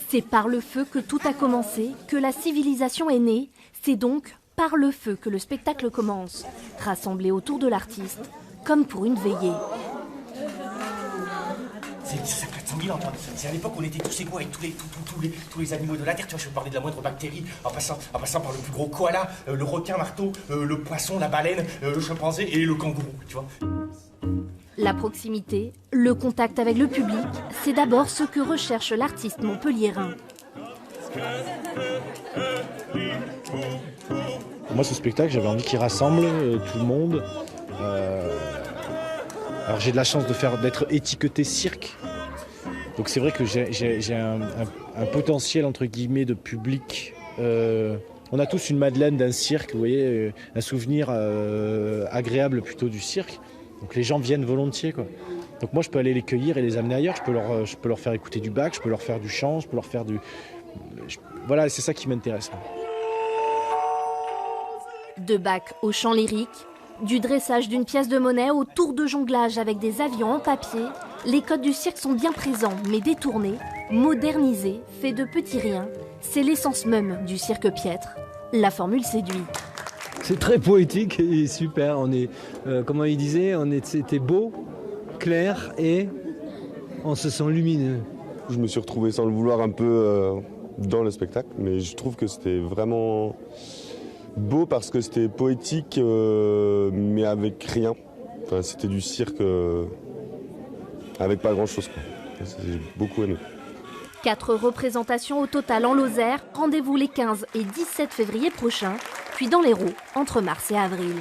C'est par le feu que tout a commencé, que la civilisation est née. C'est donc par le feu que le spectacle commence, rassemblé autour de l'artiste, comme pour une veillée. C'est 400 000 ans, toi. C'est à l'époque où on était tous égaux avec tous les animaux de la Terre. Tu vois, je peux parler de la moindre bactérie, en passant par le plus gros koala, le requin marteau, le poisson, la baleine, le chimpanzé et le kangourou, tu vois. La proximité, le contact avec le public, c'est d'abord ce que recherche l'artiste montpelliérain. Pour moi, ce spectacle, j'avais envie qu'il rassemble tout le monde. Alors j'ai de la chance d'être étiqueté cirque. Donc c'est vrai que j'ai un potentiel entre guillemets de public. On a tous une Madeleine d'un cirque, vous voyez, un souvenir agréable plutôt du cirque. Donc les gens viennent volontiers, quoi. Donc moi je peux aller les cueillir et les amener ailleurs. Je peux leur faire écouter du Bach, je peux leur faire du chant, je peux leur faire voilà, c'est ça qui m'intéresse. De Bach au chant lyrique, du dressage d'une pièce de monnaie au tour de jonglage avec des avions en papier, les codes du cirque sont bien présents, mais détournés, modernisés, faits de petits riens. C'est l'essence même du cirque piètre. La formule séduit. C'est très poétique et super. On est, comment il disait, c'était beau, clair et on se sent lumineux. Je me suis retrouvé sans le vouloir un peu dans le spectacle, mais je trouve que c'était vraiment beau parce que c'était poétique, mais avec rien. Enfin, c'était du cirque avec pas grand-chose, quoi. J'ai beaucoup aimé. 4 représentations au total en Lozère. Rendez-vous les 15 et 17 février prochains, puis dans l'Hérault, entre mars et avril.